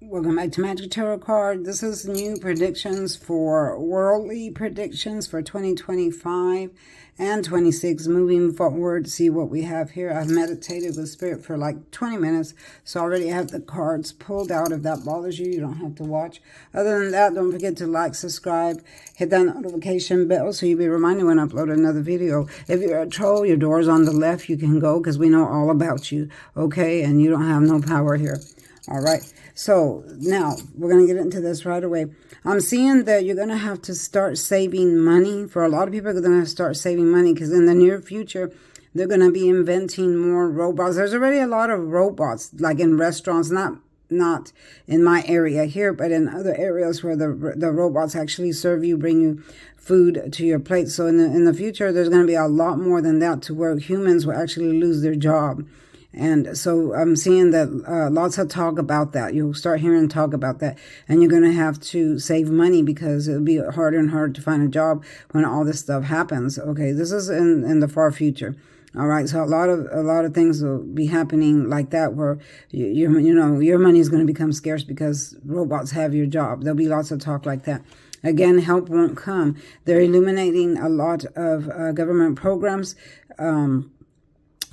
Welcome back to Magic Tarot Card. This is new predictions for worldly predictions for 2025 and 26. Moving forward, see what we have here. I've meditated with Spirit for like 20 minutes, so I already have the cards pulled out. If that bothers you, you don't have to watch. Other than that, don't forget to like, subscribe, hit that notification bell so you'll be reminded when I upload another video. If you're a troll, your door's on the left. You can go because we know all about you, okay? And you don't have no power here. All right, so now we're going to get into this right away. I'm seeing that you're going to have to start saving money. For a lot of people, they're going to start saving money because in the near future, they're going to be inventing more robots. There's already a lot of robots, like in restaurants, not in my area here, but in other areas where the robots actually serve you, bring you food to your plate. So in the future, there's going to be a lot more than that, to where humans will actually lose their job. And so I'm seeing that lots of talk about that. You'll start hearing talk about that. And you're going to have to save money because it'll be harder and harder to find a job when all this stuff happens. Okay, this is in the far future. All right, so a lot of things will be happening like that, where you know your money is going to become scarce because robots have your job. There'll be lots of talk like that. Again, help won't come. They're eliminating a lot of government programs.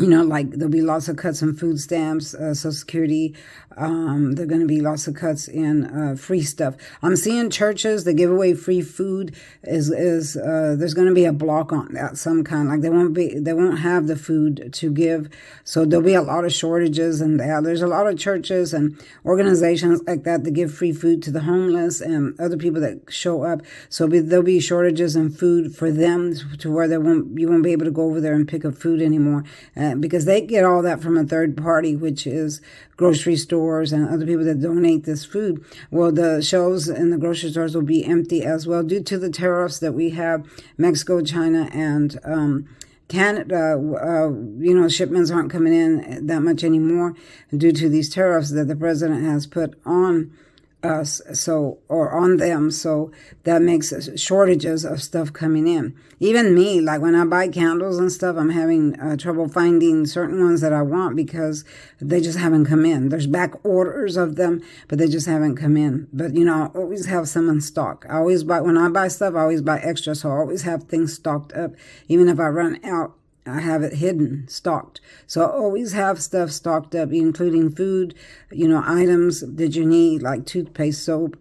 You know, like there'll be lots of cuts in food stamps, Social Security. There are going to be lots of cuts in free stuff. I'm seeing churches that give away free food. There's going to be a block on that, some kind. Like they won't have the food to give, so there'll be a lot of shortages. And there's a lot of churches and organizations like that give free food to the homeless and other people that show up. So there'll be shortages in food for them, to where you won't be able to go over there and pick up food anymore. Because they get all that from a third party, which is grocery stores and other people that donate this food. Well, the shelves in the grocery stores will be empty as well due to the tariffs that we have. Mexico, China, and Canada, you know, shipments aren't coming in that much anymore due to these tariffs that the president has put on us, or on them. So that makes shortages of stuff coming in. Even me, like when I buy candles and stuff, I'm having trouble finding certain ones that I want because they just haven't come in. There's back orders of them, but they just haven't come in. But you know, I always have some in stock. When I buy stuff, I always buy extra, so I always have things stocked up. Even if I run out, I have it hidden, stocked. So I always have stuff stocked up, including food, you know, items that you need, like toothpaste, soap,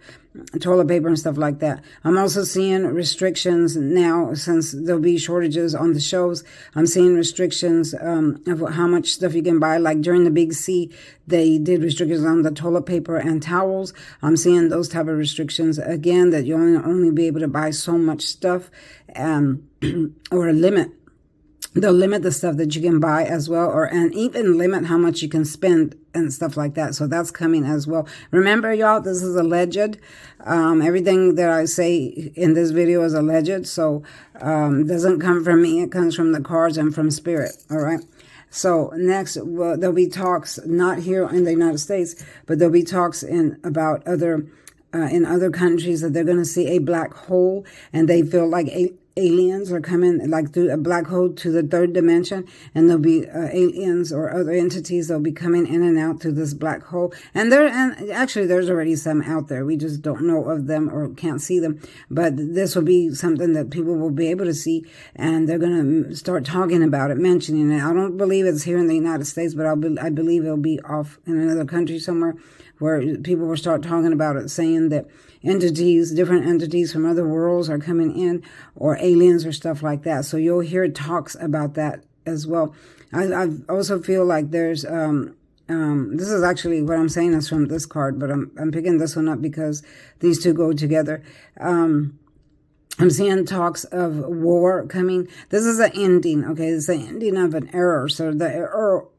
toilet paper, and stuff like that. I'm also seeing restrictions now, since there'll be shortages on the shelves. I'm seeing restrictions of how much stuff you can buy. Like during the Big C, they did restrictions on the toilet paper and towels. I'm seeing those type of restrictions again, that you only be able to buy so much stuff, or a limit. They'll limit the stuff that you can buy as well, and even limit how much you can spend and stuff like that. So that's coming as well. Remember, y'all, this is alleged. Everything that I say in this video is alleged. So it doesn't come from me. It comes from the cards and from Spirit. All right. So next, there'll be talks, not here in the United States, but there'll be talks about in other countries, that they're going to see a black hole, and they feel like aliens are coming, like through a black hole, to the third dimension, and there'll be aliens or other entities that'll be coming in and out through this black hole. And actually there's already some out there. We just don't know of them or can't see them. But this will be something that people will be able to see, and they're going to start talking about it, mentioning it. I don't believe it's here in the United States, but I believe it'll be off in another country somewhere, where people will start talking about it, saying that different entities from other worlds are coming in, or aliens or stuff like that. So you'll hear talks about that as well. I also feel like there's, this is actually what I'm saying is from this card, but I'm picking this one up because these two go together. I'm seeing talks of war coming. This is an ending, okay? It's the ending of an era. So the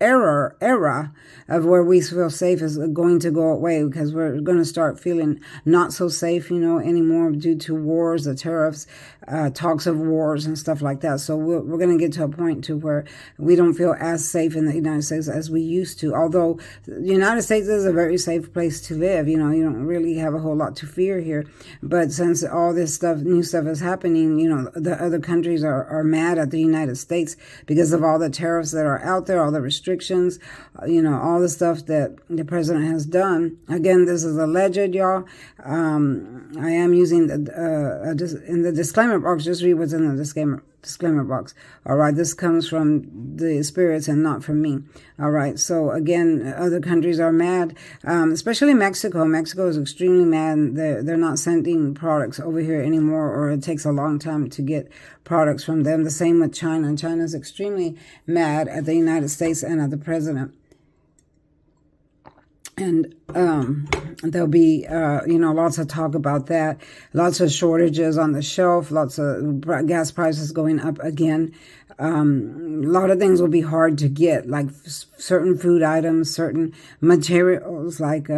era of where we feel safe is going to go away, because we're going to start feeling not so safe, you know, anymore due to wars, the tariffs, talks of wars and stuff like that. So we're going to get to a point to where we don't feel as safe in the United States as we used to. Although the United States is a very safe place to live. You know, you don't really have a whole lot to fear here. But since all this stuff, new stuff is happening, you know, the other countries are mad at the United States because of all the tariffs that are out there, all the restrictions, you know, all the stuff that the president has done. Again, this is alleged, y'all. I am using in the disclaimer box, just read what's in the disclaimer box. All right, this comes from the spirits and not from me. All right, so again, other countries are mad, especially Mexico. Mexico is extremely mad. They're not sending products over here anymore, or it takes a long time to get products from them. The same with China. China is extremely mad at the United States and at the president. And there'll be, you know, lots of talk about that. Lots of shortages on the shelf. Lots of gas prices going up again. A lot of things will be hard to get, like certain food items, certain materials, like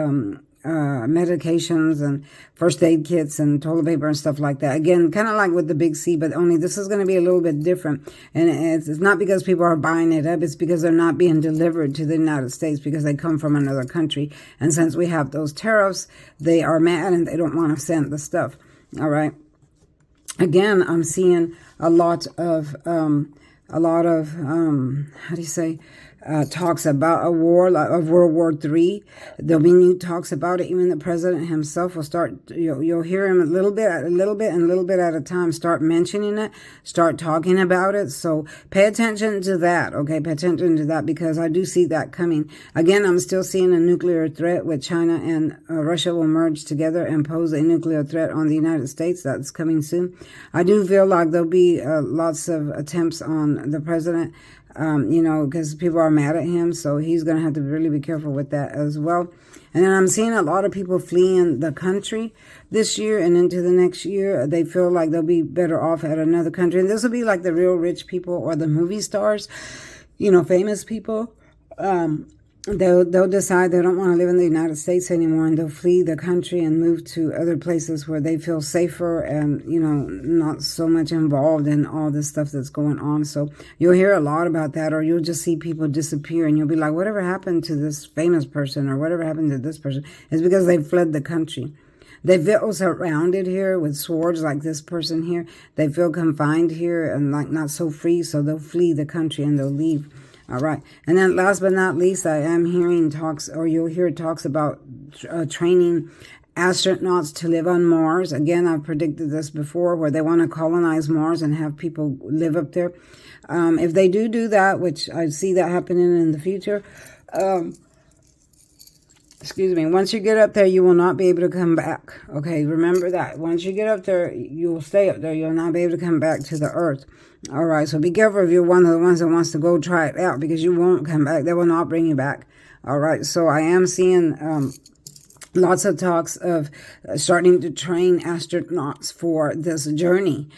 medications and first aid kits and toilet paper and stuff like that. Again, kind of like with the big C, but only this is going to be a little bit different. And it's not because people are buying it up. It's because they're not being delivered to the United States because they come from another country. And since we have those tariffs, they are mad and they don't want to send the stuff. All right. Again, I'm seeing a lot of how do you say, talks about a war, of World War III. There'll be new talks about it. Even the president himself will start, you'll hear him a little bit at a time start mentioning it, start talking about it. So pay attention to that, okay? Pay attention to that because I do see that coming. Again, I'm still seeing a nuclear threat with China and Russia will merge together and pose a nuclear threat on the United States. That's coming soon. I do feel like there'll be lots of attempts on the president, you know, because people are mad at him. So he's going to have to really be careful with that as well. And then I'm seeing a lot of people fleeing the country this year and into the next year. They feel like they'll be better off at another country. And this will be like the real rich people or the movie stars, you know, famous people. They'll decide they don't want to live in the United States anymore, and they'll flee the country and move to other places where they feel safer and, you know, not so much involved in all this stuff that's going on. So you'll hear a lot about that, or you'll just see people disappear and you'll be like, whatever happened to this famous person or whatever happened to this person? It's because they fled the country. They feel surrounded here with swords like this person here. They feel confined here and like not so free, so they'll flee the country and they'll leave. All right. And then last but not least, I am hearing talks, or you'll hear talks about training astronauts to live on Mars. Again, I've predicted this before, where they want to colonize Mars and have people live up there. If they do that, which I see that happening in the future, excuse me, once you get up there, you will not be able to come back. Okay, remember that. Once you get up there, you will stay up there. You'll not be able to come back to the earth. All right, so be careful if you're one of the ones that wants to go try it out, because you won't come back. They will not bring you back. All right, so I am seeing lots of talks of starting to train astronauts for this journey,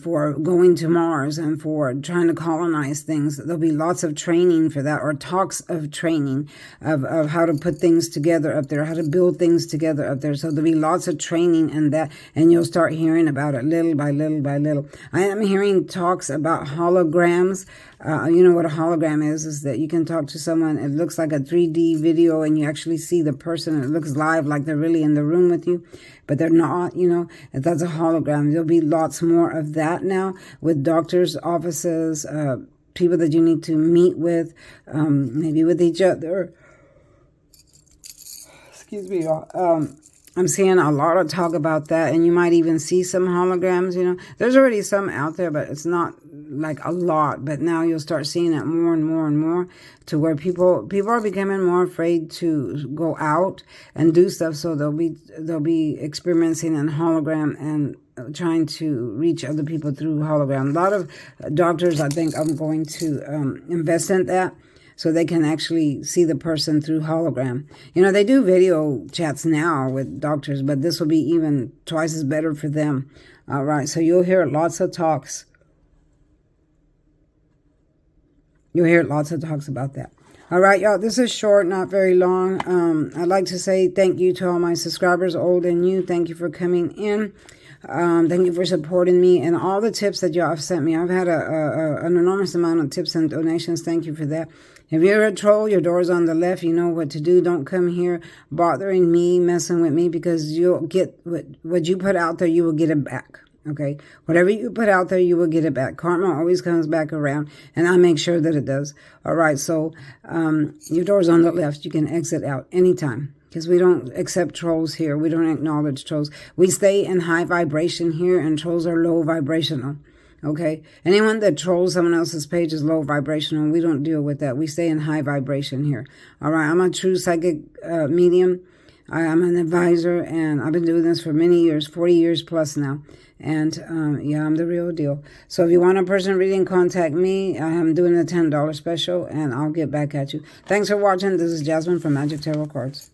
for going to Mars and for trying to colonize things. There'll be lots of training for that, or talks of training of how to put things together up there, how to build things together up there. So there'll be lots of training in that, and you'll start hearing about it little by little by little. I am hearing talks about holograms. You know what a hologram is that you can talk to someone. It looks like a 3D video and you actually see the person. It looks live, like they're really in the room with you, but they're not, you know. That's a hologram. There'll be lots more of that now with doctors' offices, people that you need to meet with, maybe with each other. Excuse me, I'm seeing a lot of talk about that, and you might even see some holograms, you know. There's already some out there, but it's not like a lot. But now you'll start seeing it more and more and more, to where people are becoming more afraid to go out and do stuff. So they'll be experiencing in hologram and trying to reach other people through hologram. A lot of doctors, I think, I'm going to invest in that, so they can actually see the person through hologram. You know, they do video chats now with doctors, but this will be even twice as better for them. All right, so you'll hear lots of talks. You'll hear lots of talks about that. All right, y'all, this is short, not very long. I'd like to say thank you to all my subscribers, old and new. Thank you for coming in. Thank you for supporting me and all the tips that y'all have sent me. I've had an enormous amount of tips and donations. Thank you for that. If you're a troll, your door's on the left. You know what to do. Don't come here bothering me, messing with me, because you'll get what you put out there, you will get it back. Okay, whatever you put out there, you will get it back. Karma always comes back around, and I make sure that it does. All right, so your door's on the left. You can exit out anytime because we don't accept trolls here. We don't acknowledge trolls. We stay in high vibration here, and trolls are low vibrational. Okay, anyone that trolls someone else's page is low vibrational. We don't deal with that. We stay in high vibration here. All right, I'm a true psychic medium. I'm an advisor, and I've been doing this for many years, 40 years plus now. And, yeah, I'm the real deal. So if you want a person reading, contact me. I'm doing a $10 special, and I'll get back at you. Thanks for watching. This is Jasmine from Magic Tarot Cards.